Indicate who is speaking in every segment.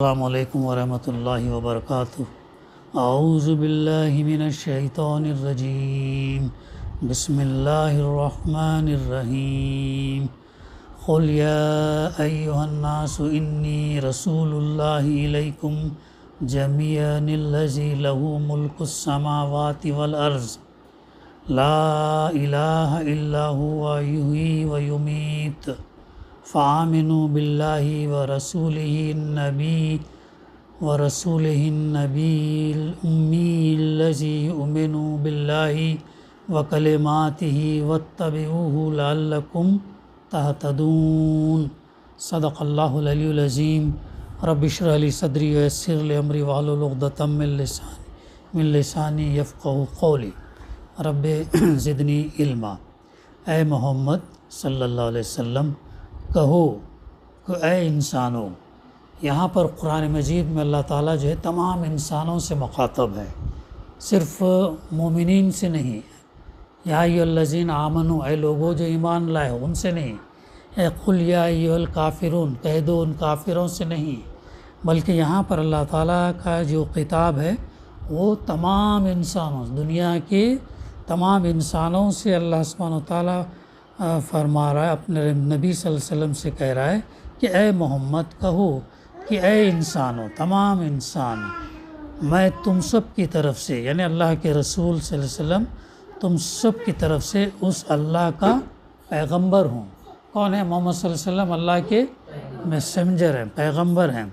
Speaker 1: السلام علیکم ورحمۃ اللہ وبرکاتہ۔ اعوذ باللہ من الشیطان الرجیم، بسم اللہ الرحمن الرحیم۔ قل یا ایہا الناس انی رسول اللہ الیکم جمیعا الذی لہ ملک السماوات والارض لا الہ الا هو یحیی ویمیت فآمنوا باللہ ورسولہ النبی الأمی الذی یؤمن باللہ وکلماتہ واتبعوہ لعلکم تہتدون۔ صدق اللہ العلی العظیم۔ رب اشرح لی صدری ویسر لی امری واحلل عقدۃ من لسانی یفقہوا قولی۔ رب زدنی علما۔ اے محمد صلی اللہ علیہ وسلم کہو کہ اے انسانوں، یہاں پر قرآن مجید میں اللہ تعالیٰ جو ہے تمام انسانوں سے مخاطب ہے، صرف مومنین سے نہیں۔ یا ایھا الذین آمنوا، اے لوگو جو ایمان لائے ہو، ان سے نہیں۔ اے قل یا ایھا الکافرون، کہہ دو ان کافروں سے نہیں، بلکہ یہاں پر اللہ تعالیٰ کا جو خطاب ہے وہ تمام انسانوں، دنیا کے تمام انسانوں سے اللہ سبحانہ و تعالیٰ فرما رہا ہے، اپنے نبی صلی اللہ علیہ وسلم سے کہہ رہا ہے کہ اے محمد کہو کہ اے انسانوں، تمام انسان، میں تم سب کی طرف سے، یعنی اللہ کے رسول صلی اللہ علیہ وسلم، تم سب کی طرف سے اس اللہ کا پیغمبر ہوں۔ کون ہے محمد صلی اللہ علیہ وسلم؟ اللہ کے میسنجر ہیں، پیغمبر ہیں،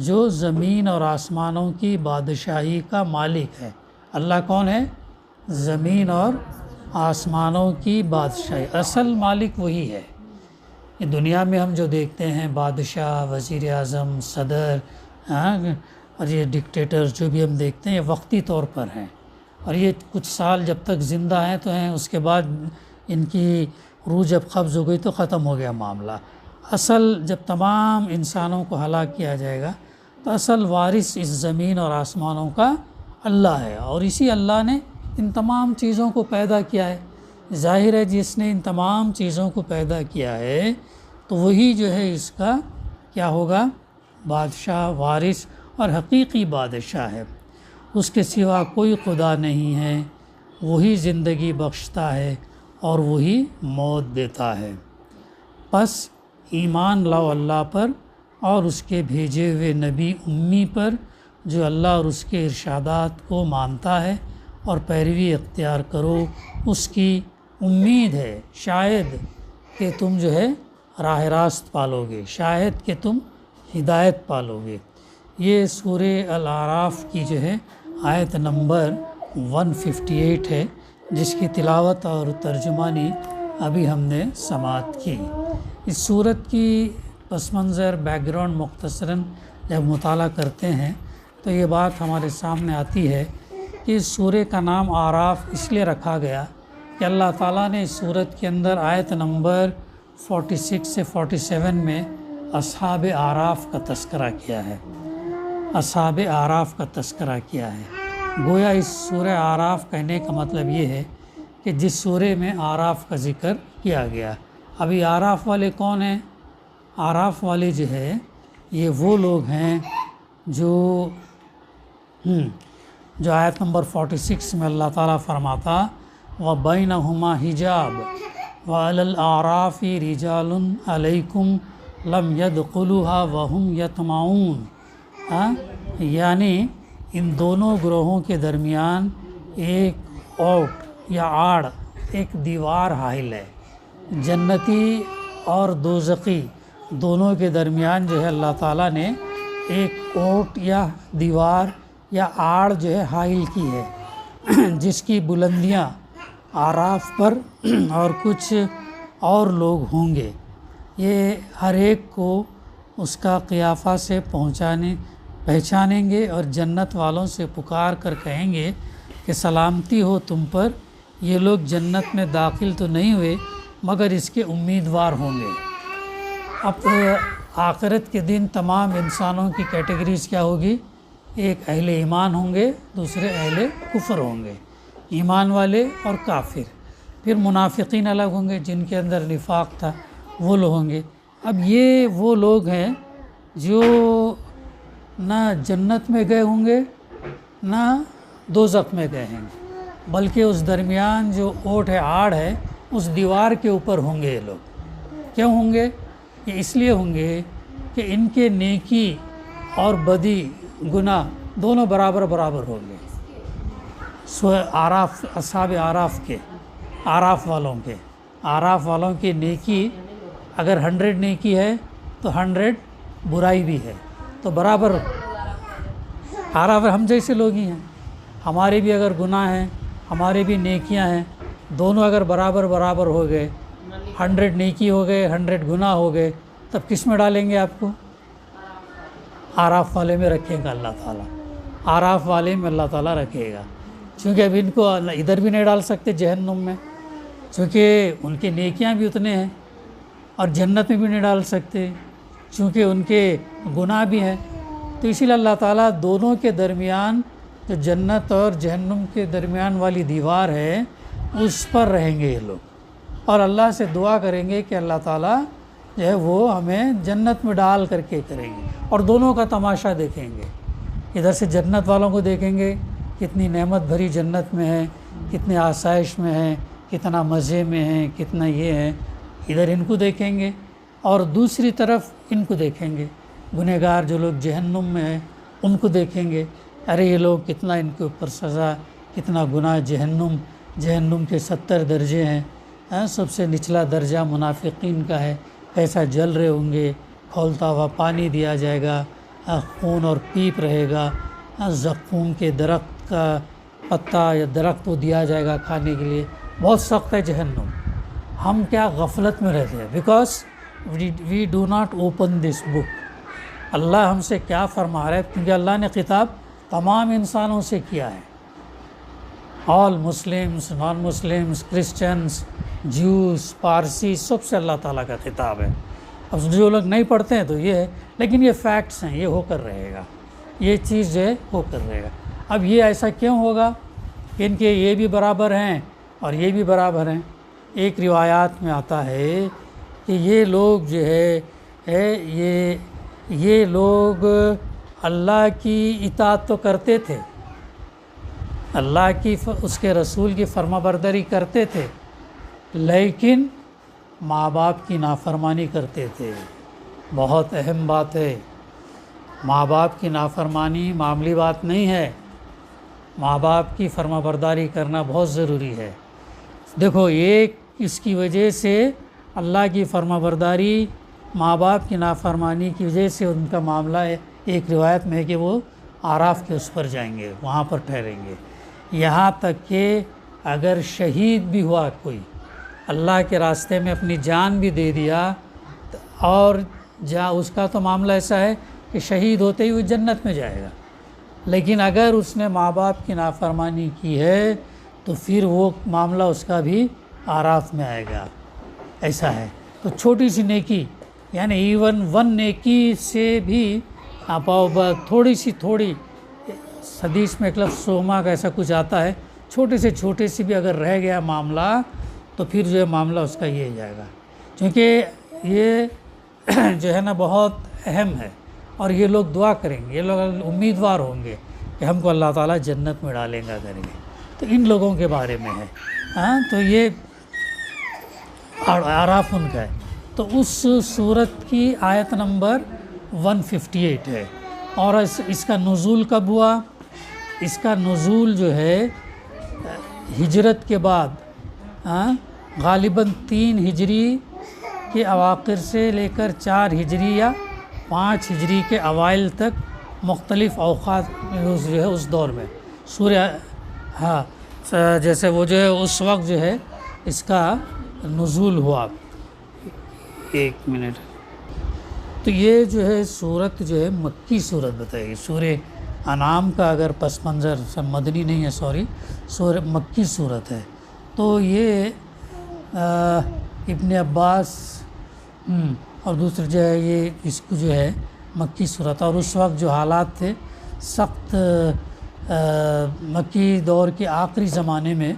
Speaker 1: جو زمین اور آسمانوں کی بادشاہی کا مالک ہے۔ اللہ کون ہے؟ زمین اور آسمانوں کی بادشاہی، اصل مالک وہی ہے۔ یہ دنیا میں ہم جو دیکھتے ہیں بادشاہ، وزیر اعظم، صدر اور یہ ڈکٹیٹر جو بھی ہم دیکھتے ہیں، یہ وقتی طور پر ہیں، اور یہ کچھ سال جب تک زندہ ہیں تو ہیں، اس کے بعد ان کی روح جب قبض ہو گئی تو ختم ہو گیا معاملہ۔ اصل جب تمام انسانوں کو ہلاک کیا جائے گا تو اصل وارث اس زمین اور آسمانوں کا اللہ ہے، اور اسی اللہ نے ان تمام چیزوں کو پیدا کیا ہے۔ ظاہر ہے جس نے ان تمام چیزوں کو پیدا کیا ہے تو وہی جو ہے اس کا کیا ہوگا؟ بادشاہ، وارث اور حقیقی بادشاہ ہے۔ اس کے سوا کوئی خدا نہیں ہے، وہی زندگی بخشتا ہے اور وہی موت دیتا ہے۔ پس ایمان لاؤ اللہ پر اور اس کے بھیجے ہوئے نبی امی پر، جو اللہ اور اس کے ارشادات کو مانتا ہے، اور پیروی اختیار کرو اس کی۔ امید ہے، شاید کہ تم جو ہے راہ راست پالو گے، شاید کہ تم ہدایت پالو گے۔ یہ سورہ الاعراف کی جو ہے آیت نمبر 158 ہے، جس کی تلاوت اور ترجمانی ابھی ہم نے سماعت کی۔ اس سورت کی پس منظر، بیک گراؤنڈ مختصراً جب مطالعہ کرتے ہیں تو یہ بات ہمارے سامنے آتی ہے کہ اس سورہ کا نام اعراف اس لیے رکھا گیا کہ اللہ تعالیٰ نے اس سورت کے اندر آیت نمبر 46 سے 47 میں اصحاب اعراف کا تذکرہ کیا ہے، اصحاب اعراف کا تذکرہ کیا ہے۔ گویا اس سورہ اعراف کہنے کا مطلب یہ ہے کہ جس سورہ میں اعراف کا ذکر کیا گیا۔ ابھی اعراف والے کون ہیں؟ اعراف والے جو ہے یہ وہ لوگ ہیں جو آیت نمبر 46 میں اللہ تعالیٰ فرماتا وَبَيْنَهُمَا حِجَابٌ وَعَلَى الْأَعْرَافِ رِجَالٌ عَلَيْكُمْ لَمْ يَدْخُلُوهَا وَهُمْ يَطْمَعُونَ، یعنی ان دونوں گروہوں کے درمیان ایک اوٹ یا آڑ، ایک دیوار حائل ہے۔ جنتی اور دوزخی دونوں کے درمیان جو ہے اللہ تعالیٰ نے ایک اوٹ یا دیوار یا آڑ جو ہے حائل کی ہے، جس کی بلندیاں اعراف پر اور کچھ اور لوگ ہوں گے۔ یہ ہر ایک کو اس کا قیافہ سے پہچانیں گے اور جنت والوں سے پکار کر کہیں گے کہ سلامتی ہو تم پر، یہ لوگ جنت میں داخل تو نہیں ہوئے مگر اس کے امیدوار ہوں گے۔ اب آخرت کے دن تمام انسانوں کی کیٹیگریز کیا ہوگی؟ ایک اہل ایمان ہوں گے، دوسرے اہل کفر ہوں گے، ایمان والے اور کافر۔ پھر منافقین الگ ہوں گے، جن کے اندر نفاق تھا، وہ لوگ ہوں گے۔ اب یہ وہ لوگ ہیں جو نہ جنت میں گئے ہوں گے نہ دوزخ میں گئے ہیں، بلکہ اس درمیان جو اوٹ ہے، آڑ ہے، اس دیوار کے اوپر ہوں گے یہ لوگ۔ کیوں ہوں گے؟ یہ اس لیے ہوں گے کہ ان کے نیکی اور بدی، گناہ دونوں برابر برابر ہوں گے۔ آراف، اصحاب آراف والوں کی نیکی اگر 100 نیکی ہے تو 100 برائی بھی ہے، تو برابر آراف ہم جیسے لوگ ہی ہیں، ہمارے بھی اگر گناہ ہیں، ہمارے بھی نیکیاں ہیں، دونوں اگر برابر برابر ہو گئے، 100 نیکی ہو گئے، 100 گناہ ہو گئے، تب کس میں ڈالیں گے آپ کو؟ آراف والے میں رکھے گا اللہ تعالیٰ، آراف والے میں اللہ تعالیٰ رکھے گا، چونکہ اب ان کو ادھر بھی نہیں ڈال سکتے جہنم میں، چونکہ ان کے نیکیاں بھی اتنے ہیں، اور جنت میں بھی نہیں ڈال سکتے چونکہ ان کے گناہ بھی ہیں، تو اسی لیے اللہ تعالیٰ دونوں کے درمیان، جو جنت اور جہنم کے درمیان والی دیوار ہے، اس پر رہیں گے یہ لوگ، اور اللہ سے دعا کریں گے کہ اللہ تعالیٰ جو ہے وہ ہمیں جنت میں ڈال کر کے کریں گے، اور دونوں کا تماشا دیکھیں گے۔ ادھر سے جنت والوں کو دیکھیں گے، کتنی نعمت بھری جنت میں ہے، کتنے آسائش میں ہے، کتنا مزے میں ہے، کتنا یہ ہے، ادھر ان کو دیکھیں گے، اور دوسری طرف ان کو دیکھیں گے، گنہگار جو لوگ جہنم میں ہیں ان کو دیکھیں گے، ارے یہ لوگ کتنا ان کے اوپر سزا، کتنا گناہ، جہنم کے 70 درجے ہیں، سب سے نچلا درجہ منافقین کا ہے، ایسا جل رہے ہوں گے، کھولتا ہوا پانی دیا جائے گا، خون اور پیپ رہے گا، زقوم کے درخت کا پتا یا درخت کو دیا جائے گا کھانے کے لیے، بہت سخت ہے جہنم۔ ہم کیا غفلت میں رہتے ہیں، because we do not open this book. Allah ہم سے کیا فرما رہا ہے، کیونکہ اللہ نے خطاب تمام انسانوں سے کیا ہے، all Muslims, non Muslims, Christians, Jews, Parsi, سب سے اللہ تعالیٰ کا خطاب ہے۔ اب جو لوگ نہیں پڑھتے ہیں تو یہ ہے، لیکن یہ فیکٹس ہیں، یہ ہو کر رہے گا، یہ چیز جو ہے ہو کر رہے گا۔ اب یہ ایسا کیوں ہوگا کہ ان کے یہ بھی برابر ہیں اور یہ بھی برابر ہیں؟ ایک روایات میں آتا ہے کہ یہ لوگ جو ہے یہ لوگ اللہ کی اطاعت تو کرتے تھے، اللہ کی اس کے رسول کی فرما برداری کرتے تھے، لیکن ماں باپ کی نافرمانی کرتے تھے۔ بہت اہم بات ہے، ماں باپ کی نافرمانی معمولی بات نہیں ہے، ماں باپ کی فرما برداری کرنا بہت ضروری ہے۔ دیکھو، ایک اس کی وجہ سے اللہ کی فرما برداری، ماں باپ کی نافرمانی کی وجہ سے ان کا معاملہ ہے، ایک روایت میں ہے کہ وہ آراف کے اس پر جائیں گے، وہاں پر ٹھہریں گے، یہاں تک کہ اگر شہید بھی ہوا کوئی، اللہ کے راستے میں اپنی جان بھی دے دیا، اور اس کا تو معاملہ ایسا ہے کہ شہید ہوتے ہی وہ جنت میں جائے گا، لیکن اگر اس نے ماں باپ کی نافرمانی کی ہے تو پھر وہ معاملہ اس کا بھی آراف میں آئے گا، ایسا ہے۔ تو چھوٹی سی نیکی، یعنی ایون 1 نیکی سے بھی آپ تھوڑی حدیث میں ایک لفظ سوما کا ایسا کچھ آتا ہے، چھوٹے سے بھی اگر رہ گیا معاملہ تو پھر جو ہے معاملہ اس کا یہ جائے گا، کیونکہ یہ جو ہے نا بہت اہم ہے، اور یہ لوگ دعا کریں گے، یہ لوگ امیدوار ہوں گے کہ ہم کو اللہ تعالیٰ جنت میں ڈالیں گا کریں گے، تو ان لوگوں کے بارے میں ہے۔ تو یہ آراف ان کا ہے۔ تو اس سورت کی آیت نمبر 158 ہے، اور اس کا نزول کب ہوا؟ اس کا نزول جو ہے ہجرت کے بعد، غالباً 3 ہجری کے اواخر سے لے کر 4 ہجری یا 5 ہجری کے اوائل تک مختلف اوقات جو ہے اس دور میں سورہ جیسے وہ جو ہے اس وقت جو ہے اس کا نزول ہوا۔ ایک منٹ، تو یہ جو ہے صورت جو ہے مکی صورت بتائے گی، سورہ انعام کا اگر پس منظر مدنی نہیں ہے، سورہ مکی صورت ہے، تو یہ ابن عباس اور دوسرے جو ہے یہ اس کو جو ہے مکی صورت، اور اس وقت جو حالات تھے سخت، مکی دور کے آخری زمانے میں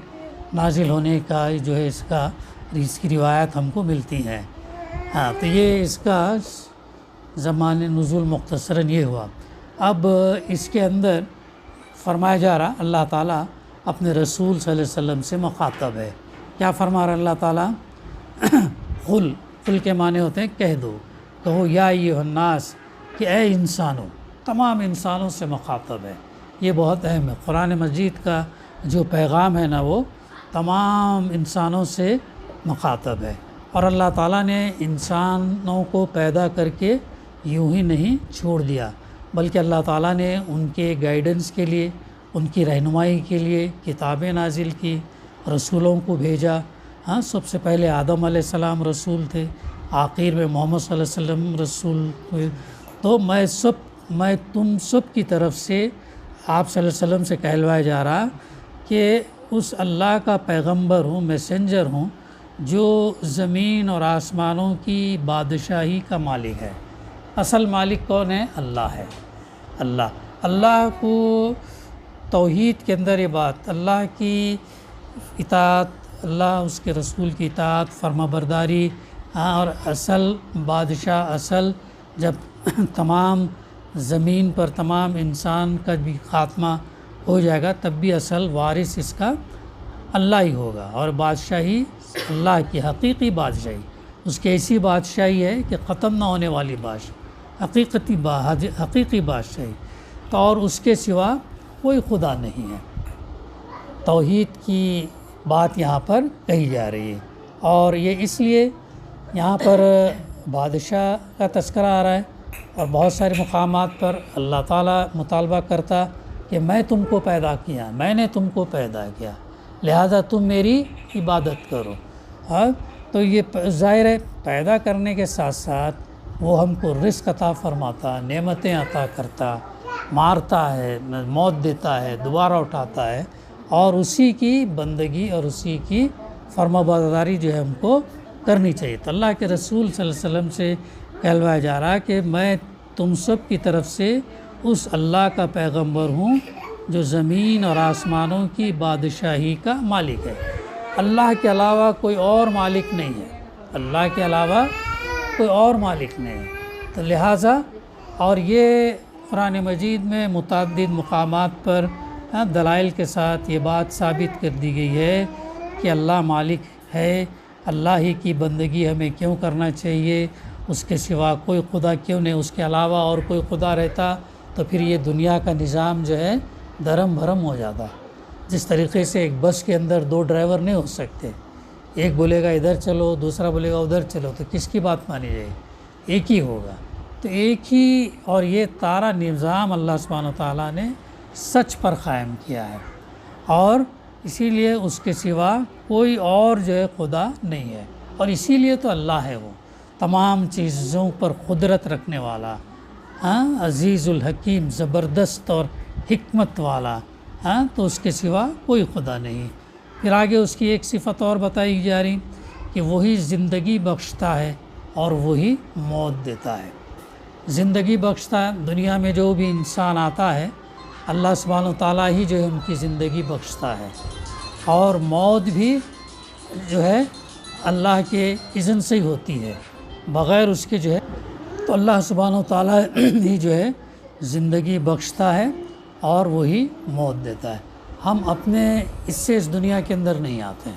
Speaker 1: نازل ہونے کا جو ہے اس کی روایت ہم کو ملتی ہیں۔ تو یہ اس کا زمان نزول مختصراً یہ ہوا۔ اب اس کے اندر فرمایا جا رہا اللہ تعالیٰ اپنے رسول صلی اللہ علیہ وسلم سے مخاطب ہے. کیا فرما رہا اللہ تعالیٰ؟ قل کے معنی ہوتے ہیں کہہ دو، کہو یا ایھا الناس کہ اے انسانوں، تمام انسانوں سے مخاطب ہے. یہ بہت اہم ہے. قرآن مجید کا جو پیغام ہے نا وہ تمام انسانوں سے مخاطب ہے. اور اللہ تعالیٰ نے انسانوں کو پیدا کر کے یوں ہی نہیں چھوڑ دیا، بلکہ اللہ تعالیٰ نے ان کے گائیڈنس کے لیے، ان کی رہنمائی کے لیے کتابیں نازل کی، رسولوں کو بھیجا. ہاں، سب سے پہلے آدم علیہ السلام رسول تھے، آخر میں محمد صلی اللہ علیہ وسلم رسول ہوئے. تو میں تم سب کی طرف سے آپ صلی اللہ علیہ وسلم سے کہلوایا جا رہا کہ اس اللہ کا پیغمبر ہوں، میسنجر ہوں، جو زمین اور آسمانوں کی بادشاہی کا مالک ہے. اصل مالک کون ہے؟ اللہ ہے. اللہ کو توحید کے اندر یہ بات، اللہ کی اطاعت، اللہ اس کے رسول کی اطاعت، فرما برداری، اور اصل بادشاہ، اصل جب تمام زمین پر تمام انسان کا بھی خاتمہ ہو جائے گا تب بھی اصل وارث اس کا اللہ ہی ہوگا. اور بادشاہی اللہ کی حقیقی بادشاہی، اس کی ایسی بادشاہی ہے کہ ختم نہ ہونے والی بادشاہی، حقیقی بادشاہی. تو اور اس کے سوا کوئی خدا نہیں ہے. توحید کی بات یہاں پر کہی جا رہی ہے. اور یہ اس لیے یہاں پر بادشاہ کا تذکرہ آ رہا ہے، اور بہت سارے مقامات پر اللہ تعالیٰ مطالبہ کرتا کہ میں تم کو پیدا کیا، میں نے تم کو پیدا کیا، لہذا تم میری عبادت کرو. ہاں، تو یہ ظاہر ہے پیدا کرنے کے ساتھ ساتھ وہ ہم کو رزق عطا فرماتا، نعمتیں عطا کرتا، مارتا ہے، موت دیتا ہے، دوبارہ اٹھاتا ہے، اور اسی کی بندگی اور اسی کی فرما برداری جو ہے ہم کو کرنی چاہیے. تو اللہ کے رسول صلی اللہ علیہ وسلم سے کہلوایا جا رہا کہ میں تم سب کی طرف سے اس اللہ کا پیغمبر ہوں جو زمین اور آسمانوں کی بادشاہی کا مالک ہے. اللہ کے علاوہ کوئی اور مالک نہیں ہے، اللہ کے علاوہ کوئی اور مالک نہیں ہے. تو لہٰذا اور یہ قرآن مجید میں متعدد مقامات پر دلائل کے ساتھ یہ بات ثابت کر دی گئی ہے کہ اللہ مالک ہے. اللہ ہی کی بندگی ہمیں کیوں کرنا چاہیے، اس کے سوا کوئی خدا کیوں نہیں. اس کے علاوہ اور کوئی خدا رہتا تو پھر یہ دنیا کا نظام جو ہے دھرم بھرم ہو جاتا. جس طریقے سے ایک بس کے اندر دو ڈرائیور نہیں ہو سکتے، ایک بولے گا ادھر چلو، دوسرا بولے گا ادھر چلو، تو کس کی بات مانی جائے گی؟ ایک ہی ہوگا. تو ایک ہی، اور یہ سارا نظام اللہ سبحانہ وتعالیٰ نے سچ پر قائم کیا ہے، اور اسی لیے اس کے سوا کوئی اور جو ہے خدا نہیں ہے. اور اسی لیے تو اللہ ہے، وہ تمام چیزوں پر قدرت رکھنے والا، عزیز الحکیم، زبردست اور حکمت والا. تو اس کے سوا کوئی خدا نہیں. پھر آگے اس کی ایک صفت اور بتائی جا رہی کہ وہی زندگی بخشتا ہے اور وہی موت دیتا ہے. زندگی بخشتا ہے، دنیا میں جو بھی انسان آتا ہے اللہ سبحانہ وتعالیٰ ہی جو ہے ان کی زندگی بخشتا ہے، اور موت بھی جو ہے اللہ کے اذن سے ہی ہوتی ہے، بغیر اس کے جو ہے. تو اللہ سبحانہ وتعالیٰ ہی جو ہے زندگی بخشتا ہے اور وہی موت دیتا ہے. ہم اپنے اس سے اس دنیا کے اندر نہیں آتے ہیں،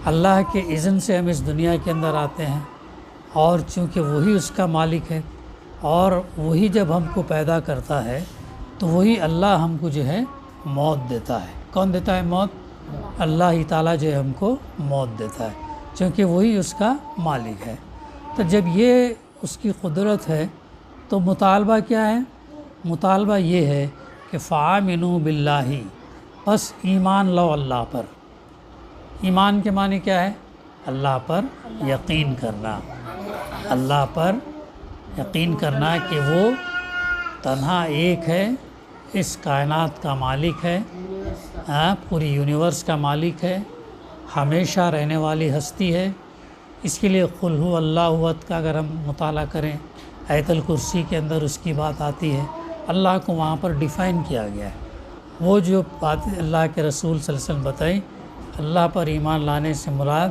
Speaker 1: اللہ کے اذن سے ہم اس دنیا کے اندر آتے ہیں، اور چونکہ وہی اس کا مالک ہے، اور وہی جب ہم کو پیدا کرتا ہے تو وہی اللہ ہم کو جو ہے موت دیتا ہے. کون دیتا ہے موت؟ اللہ ہی تعالیٰ جو ہے ہم کو موت دیتا ہے، چونکہ وہی اس کا مالک ہے. تو جب یہ اس کی قدرت ہے تو مطالبہ کیا ہے؟ مطالبہ یہ ہے کہ فآمنوا باللہ، بس ایمان لو اللہ پر. ایمان کے معنی کیا ہے؟ اللہ پر یقین کرنا، اللہ پر یقین کرنا کہ وہ تنہا ایک ہے، اس کائنات کا مالک ہے، پوری یونیورس کا مالک ہے، ہمیشہ رہنے والی ہستی ہے. اس کے لیے قل هو اللہ احد کا اگر ہم مطالعہ کریں، آیت الکرسی کے اندر اس کی بات آتی ہے. اللہ کو وہاں پر ڈیفائن کیا گیا ہے. وہ جو بات اللہ کے رسول صلی اللہ علیہ وسلم بتائی، اللہ پر ایمان لانے سے مراد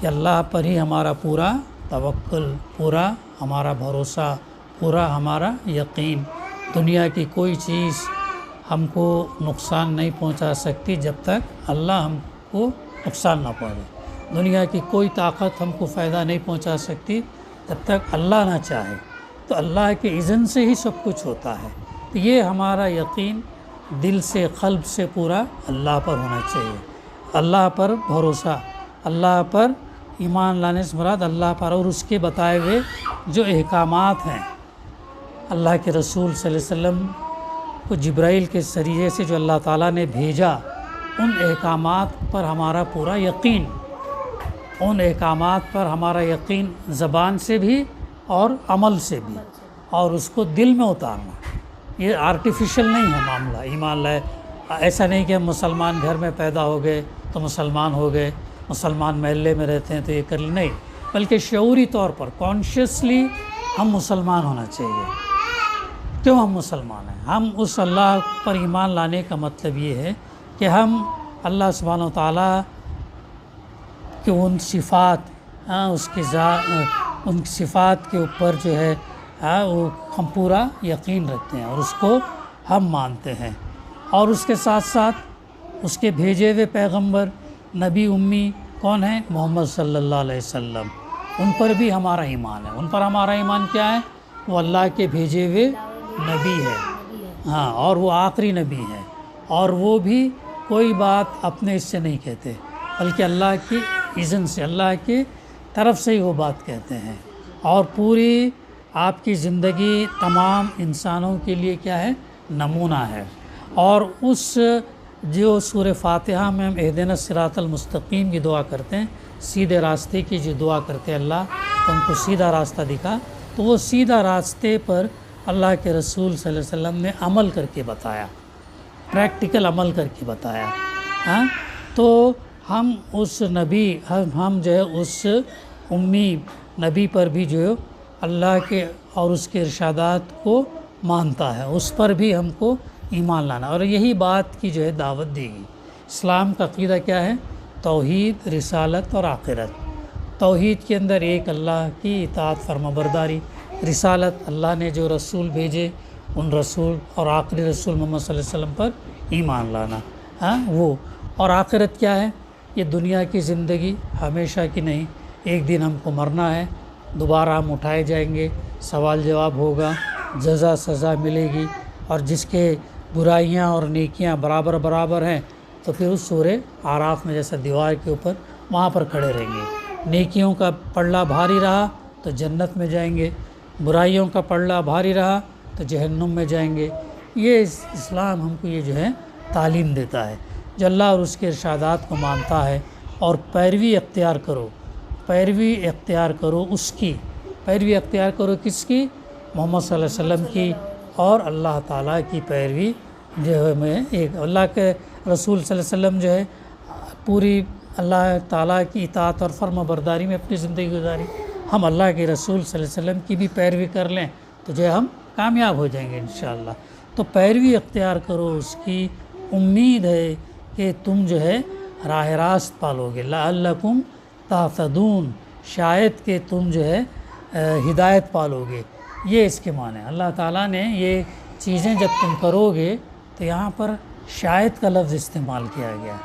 Speaker 1: کہ اللہ پر ہی ہمارا پورا توکل، پورا ہمارا بھروسہ، پورا ہمارا یقین، دنیا کی کوئی چیز ہم کو نقصان نہیں پہنچا سکتی جب تک اللہ ہم کو نقصان نہ پہنچے، دنیا کی کوئی طاقت ہم کو فائدہ نہیں پہنچا سکتی جب تک اللہ نہ چاہے، تو اللہ کے اذن سے ہی سب کچھ ہوتا ہے۔ تو یہ ہمارا یقین دل سے قلب سے پورا اللہ پر ہونا چاہیے، اللہ پر بھروسہ، اللہ پر ایمان لانے سے مراد اللہ پر اور اس کے بتائے ہوئے جو احکامات ہیں، اللہ کے رسول صلی اللہ علیہ وسلم کو جبرائیل کے ذریعے سے جو اللہ تعالیٰ نے بھیجا، ان احکامات پر ہمارا پورا یقین، ان احکامات پر ہمارا یقین زبان سے بھی اور عمل سے بھی، اور اس کو دل میں اتارنا۔ یہ آرٹیفیشل نہیں ہے معاملہ ایمان لائے، ایسا نہیں کہ ہم مسلمان گھر میں پیدا ہو گئے تو مسلمان ہو گئے، مسلمان محلے میں رہتے ہیں تو یہ کر نہیں، بلکہ شعوری طور پر کانشیسلی ہم مسلمان ہونا چاہیے۔ کیوں ہم مسلمان ہیں؟ ہم اس اللہ پر ایمان لانے کا مطلب یہ ہے کہ ہم اللہ سبحانہ و تعالیٰ کہ ان صفات اس کی ان صفات کے اوپر جو ہے وہ ہم پورا یقین رکھتے ہیں اور اس کو ہم مانتے ہیں، اور اس کے ساتھ ساتھ اس کے بھیجے ہوئے پیغمبر نبی امی کون ہیں؟ محمد صلی اللہ علیہ وسلم، ان پر بھی ہمارا ایمان ہے۔ ان پر ہمارا ایمان کیا ہے؟ وہ اللہ کے بھیجے ہوئے نبی ہے، ہاں، اور وہ آخری نبی ہے، اور وہ بھی کوئی بات اپنے اس سے نہیں کہتے بلکہ اللہ کی اذن سے، اللہ کی طرف سے ہی وہ بات کہتے ہیں، اور پوری آپ کی زندگی تمام انسانوں کے لیے کیا ہے؟ نمونہ ہے۔ اور اس جو سورہ فاتحہ میں ہم اہدنا الصراط المستقیم کی دعا کرتے ہیں، سیدھے راستے کی جو دعا کرتے ہیں اللہ تو ہم کو سیدھا راستہ دکھا، تو وہ سیدھا راستے پر اللہ کے رسول صلی اللہ علیہ وسلم نے عمل کر کے بتایا، پریکٹیکل عمل کر کے بتایا، ہاں۔ تو ہم اس نبی ہم جو ہے اس امی نبی پر بھی جو اللہ کے اور اس کے ارشادات کو مانتا ہے، اس پر بھی ہم کو ایمان لانا، اور یہی بات کی جو ہے دعوت دی گئی۔ اسلام کا عقیدہ کیا ہے؟ توحید، رسالت اور آخرت۔ توحید کے اندر ایک اللہ کی اطاعت فرما برداری، رسالت اللہ نے جو رسول بھیجے ان رسول اور آخری رسول محمد صلی اللہ علیہ وسلم پر ایمان لانا، ہاں وہ، اور آخرت کیا ہے؟ یہ دنیا کی زندگی ہمیشہ کی نہیں، ایک دن ہم کو مرنا ہے، دوبارہ ہم اٹھائے جائیں گے، سوال جواب ہوگا، جزا سزا ملے گی، اور جس کے برائیاں اور نیکیاں برابر برابر ہیں تو پھر اس سورہ اعراف میں جیسا دیوار کے اوپر وہاں پر کھڑے رہیں گے۔ نیکیوں کا پلڑا بھاری رہا تو جنت میں جائیں گے، برائیوں کا پلڑا بھاری رہا تو جہنم میں جائیں گے۔ یہ اسلام ہم کو یہ جو ہے تعلیم دیتا ہے، جو اللہ اور اس کے ارشادات کو مانتا ہے اور پیروی اختیار کرو، پیروی اختیار کرو، اس کی پیروی اختیار کرو، کس کی؟ محمد صلی اللہ علیہ وسلم کی، اور اللہ تعالیٰ کی پیروی جو ہے میں ایک اللہ کے رسول صلی اللہ علیہ وسلم جو ہے پوری اللہ تعالیٰ کی اطاعت اور فرما برداری میں اپنی زندگی گزاری، ہم اللہ کے رسول صلی اللہ علیہ وسلم کی بھی پیروی کر لیں تو جو ہے ہم کامیاب ہو جائیں گے انشاءاللہ۔ تو پیروی اختیار کرو اس کی، امید ہے کہ تم جو ہے راہ راست پالو گے، لعلکم تہتدون، شاید کہ تم جو ہے ہدایت پالو گے، یہ اس کے معنی ہے۔ اللہ تعالیٰ نے یہ چیزیں جب تم کرو گے تو یہاں پر شاید کا لفظ استعمال کیا گیا۔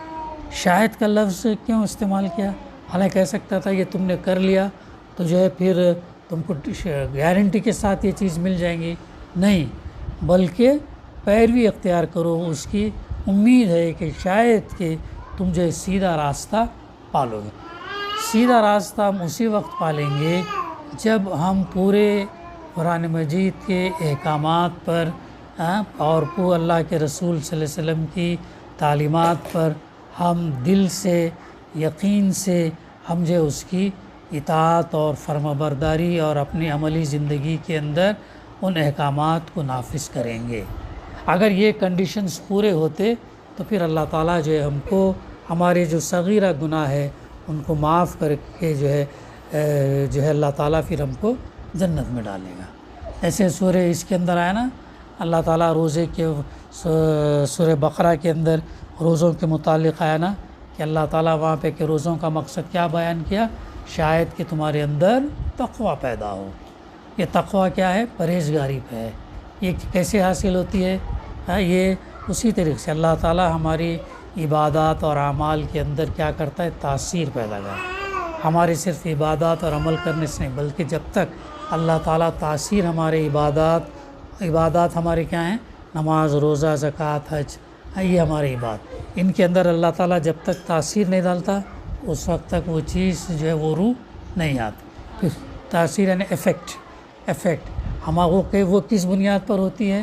Speaker 1: شاید کا لفظ کیوں استعمال کیا؟ حالانکہ کہہ سکتا تھا کہ تم نے کر لیا تو جو ہے پھر تم کو گارنٹی کے ساتھ یہ چیز مل جائیں گی، نہیں، بلکہ پیروی اختیار کرو اس کی، امید ہے کہ شاید کہ تم جو ہے سیدھا راستہ پالو گے۔ سیدھا راستہ ہم اسی وقت پالیں گے جب ہم پورے قرآن مجید کے احکامات پر اور اللہ کے رسول صلی اللہ علیہ وسلم کی تعلیمات پر ہم دل سے یقین سے ہم جو اس کی اطاعت اور فرما برداری اور اپنی عملی زندگی کے اندر ان احکامات کو نافذ کریں گے۔ اگر یہ کنڈیشنز پورے ہوتے تو پھر اللہ تعالیٰ جو ہے ہم کو ہمارے جو صغیرہ گناہ ہے ان کو معاف کر کے جو ہے اللہ تعالیٰ پھر ہم کو جنت میں ڈالے گا۔ ایسے سورہ اس کے اندر آیا نا، اللہ تعالیٰ روزے کے سورہ بقرہ کے اندر روزوں کے متعلق آیا نا کہ اللہ تعالیٰ وہاں پہ کہ روزوں کا مقصد کیا بیان کیا؟ شاید کہ تمہارے اندر تقوی پیدا ہو۔ یہ تقوی کیا ہے؟ پرہیزگاری پہ ہے، یہ کیسے حاصل ہوتی ہے؟ یہ اسی طریقے سے اللہ تعالیٰ ہماری عبادات اور اعمال کے اندر کیا کرتا ہے؟ تاثیر پیدا کرتا ہے۔ ہماری صرف عبادات اور عمل کرنے سے نہیں، بلکہ جب تک اللہ تعالیٰ تاثیر ہمارے عبادات ہمارے کیا ہیں؟ نماز، روزہ، زکوٰۃ، حج، یہ ہماری عبادت، ان کے اندر اللہ تعالیٰ جب تک تاثیر نہیں ڈالتا اس وقت تک وہ چیز جو ہے وہ روح نہیں آتی۔ پھر تاثیر یعنی ایفیکٹ وہ کس بنیاد پر ہوتی ہے؟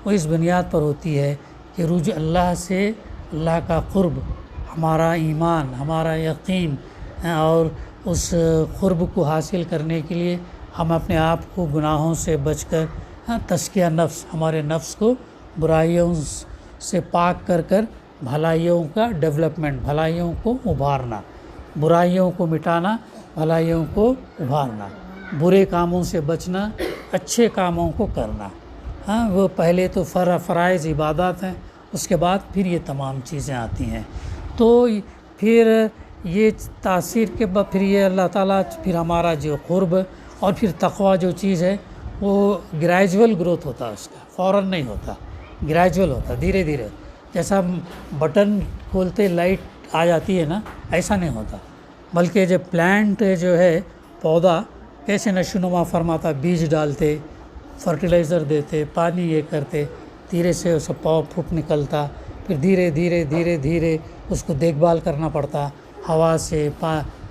Speaker 1: وہ اس بنیاد پر ہوتی ہے کہ رجوع اللہ سے، اللہ کا قرب، ہمارا ایمان، ہمارا یقین، اور اس قرب کو حاصل کرنے کے لیے ہم اپنے آپ کو گناہوں سے بچ کر تزکیہ نفس، ہمارے نفس کو برائیوں سے پاک کر بھلائیوں کا ڈیولپمنٹ، بھلائیوں کو ابھارنا، برائیوں کو مٹانا، بھلائیوں کو ابھارنا، برے کاموں سے بچنا، اچھے کاموں کو کرنا۔ وہ پہلے تو فرائض عبادات ہیں، اس کے بعد پھر یہ تمام چیزیں آتی ہیں۔ تو پھر یہ تاثیر کے بعد پھر یہ اللہ تعالیٰ پھر ہمارا جو قرب اور پھر تقویٰ جو چیز ہے وہ گریجول گروتھ ہوتا ہے، اس کا فوراً نہیں ہوتا، گریجول ہوتا، دھیرے دھیرے، جیسا بٹن کھولتے لائٹ آ جاتی ہے نا، ایسا نہیں ہوتا، بلکہ جب پلانٹ جو ہے پودا کیسے نشوونما فرماتا، بیج ڈالتے، فرٹیلائزر دیتے، پانی یہ کرتے، دھیرے سے اس کا پھوٹ نکلتا، پھر دھیرے دھیرے اس کو دیکھ بھال کرنا پڑتا، ہوا سے،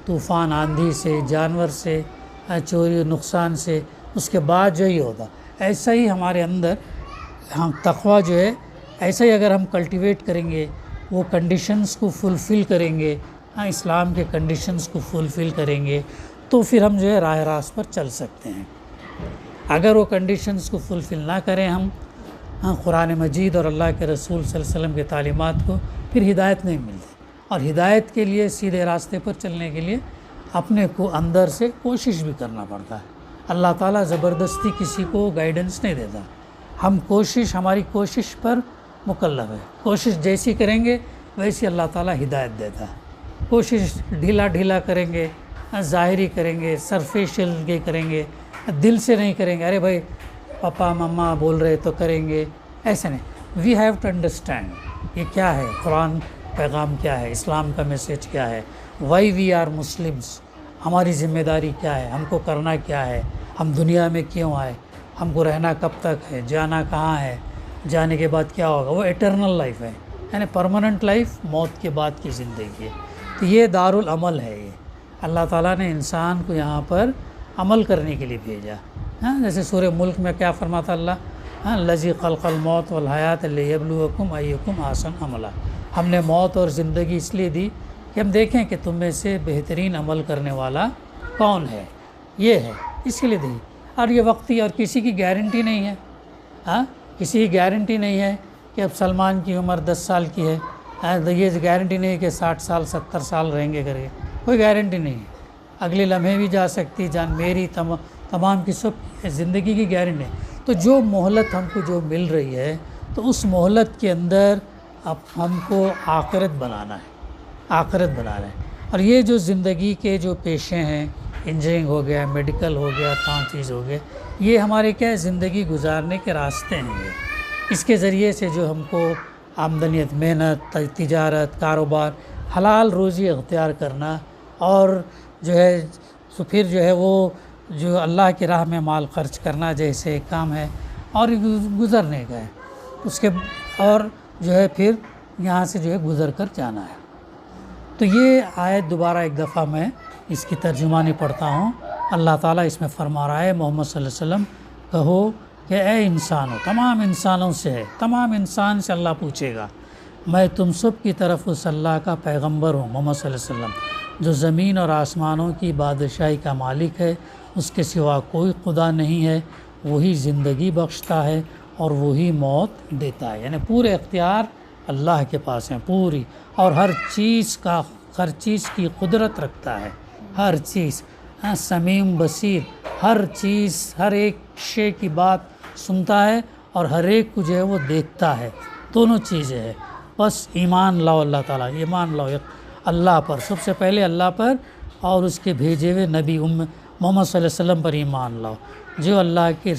Speaker 1: طوفان آندھی سے، جانور سے، چوری نقصان سے، اس کے بعد جو یہ ہوتا۔ ایسا ہی ہمارے اندر ہم تقویٰ جو ہے، ایسا ہی اگر ہم کلٹیویٹ کریں گے، وہ کنڈیشنز کو فلفل کریں گے، اسلام کے کنڈیشنز کو فلفل کریں گے، تو پھر ہم جو ہے راہ راست پر چل سکتے ہیں۔ اگر وہ کنڈیشنز کو فلفل نہ کریں ہم، قرآن مجید اور اللہ کے رسول صلی اللہ علیہ وسلم کی تعلیمات کو، پھر ہدایت نہیں ملتی۔ اور ہدایت کے لیے، سیدھے راستے پر چلنے کے لیے اپنے کو اندر سے کوشش بھی کرنا پڑتا ہے۔ اللہ تعالیٰ زبردستی کسی کو گائیڈنس نہیں دیتا، ہماری کوشش پر مکلف ہے۔ کوشش جیسی کریں گے ویسی اللہ تعالیٰ ہدایت دیتا ہے۔ کوشش ڈھیلا کریں گے، ظاہری کریں گے، سرفیشل کے کریں گے، دل سے نہیں کریں گے، ارے بھائی پاپا مما بول رہے تو کریں گے، ایسے نہیں۔ وی ہیو ٹو انڈرسٹینڈ یہ کیا ہے، قرآن پیغام کیا ہے، اسلام کا میسیج کیا ہے، وائی وی آر مسلمس، ہماری ذمہ داری کیا ہے، ہم کو کرنا کیا ہے، ہم دنیا میں کیوں آئے، ہم کو رہنا کب تک ہے، جانا کہاں ہے، جانے کے بعد کیا ہوگا۔ وہ ایٹرنل لائف ہے، یعنی پرماننٹ لائف، موت کے بعد کی زندگی ہے۔ تو یہ دارالعمل ہے، یہ اللہ تعالیٰ نے انسان کو یہاں پر عمل کرنے کے لیے بھیجا۔ جیسے سورہ ملک میں کیا فرماتا اللہ، الذی خلق الموت والحیات لیبلوکم ایکم احسن عملا، ہم نے موت اور زندگی اس لیے دی کہ ہم دیکھیں کہ تم میں سے بہترین عمل کرنے والا کون ہے، یہ ہے، اس کے لیے دی۔ اور یہ وقتی، اور کسی کی گارنٹی نہیں ہے، کسی کی گارنٹی نہیں ہے کہ اب سلمان کی عمر 10 سال کی ہے، یہ گارنٹی نہیں ہے کہ 60 سال 70 سال رہیں گے کر کے، کوئی گارنٹی نہیں ہے۔ اگلے لمحے بھی جا سکتی جان، میری تمام کی سب زندگی کی گارنٹی ہے۔ تو جو مہلت ہم کو جو مل رہی ہے، تو اس مہلت کے اندر اب ہم کو آخرت بنانا ہے۔ اور یہ جو زندگی کے جو پیشے ہیں، انجینئرنگ ہو گیا، میڈیکل ہو گیا، چیز ہو گیا، یہ ہمارے کیا ہے، زندگی گزارنے کے راستے ہیں یہ۔ اس کے ذریعے سے جو ہم کو آمدنیت، محنت، تجارت، کاروبار، حلال روزی اختیار کرنا، اور جو ہے تو پھر جو ہے وہ جو اللہ کی راہ میں مال خرچ کرنا جیسے کام ہے، اور گزرنے کا ہے اس کے، اور جو ہے پھر یہاں سے جو ہے گزر کر جانا ہے۔ تو یہ آیت دوبارہ ایک دفعہ میں اس کی ترجمانی پڑھتا ہوں۔ اللہ تعالیٰ اس میں فرما رہا ہے، محمد صلی اللہ علیہ وسلم کہو کہ اے انسانوں، تمام انسانوں سے ہے، تمام انسان سے اللہ پوچھے گا، میں تم سب کی طرف اس اللہ کا پیغمبر ہوں، محمد صلی اللہ علیہ وسلم، جو زمین اور آسمانوں کی بادشاہی کا مالک ہے، اس کے سوا کوئی خدا نہیں ہے، وہی زندگی بخشتا ہے اور وہی موت دیتا ہے، یعنی پورے اختیار اللہ کے پاس ہیں پوری، اور ہر چیز کی قدرت رکھتا ہے، ہر چیز، سمیم بصیر، ہر چیز، ہر ایک شے کی بات سنتا ہے، اور ہر ایک کو جو ہے وہ دیکھتا ہے، دونوں چیزیں ہیں۔ بس ایمان لاؤ اللہ تعالیٰ، ایمان لاؤ اللہ پر، سب سے پہلے اللہ پر، اور اس کے بھیجے ہوئے نبی محمد صلی اللہ علیہ وسلم پر ایمان لاؤ، جو اللہ کے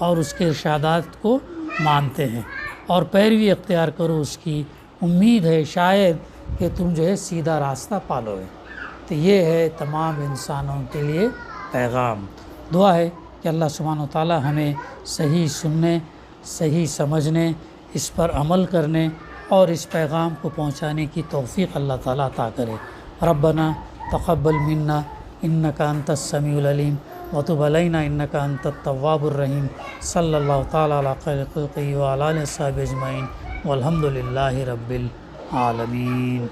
Speaker 1: اور اس کے ارشادات کو مانتے ہیں اور پیروی اختیار کرو اس کی، امید ہے شاید کہ تم جو ہے سیدھا راستہ پالو گے۔ تو یہ ہے تمام انسانوں کے لیے پیغام۔ دعا ہے کہ اللہ سبحانہ و تعالی ہمیں صحیح سننے، صحیح سمجھنے، اس پر عمل کرنے اور اس پیغام کو پہنچانے کی توفیق اللہ تعالیٰ عطا کرے۔ ربنا تقبل منا انک انت السمیع العلیم وتب علینا انک انت التواب الرحیم۔ صلی اللہ تعالیٰ علی خیر خلقہ وعلی آلہ وصحبہ اجمعین والحمد للہ رب العالمین۔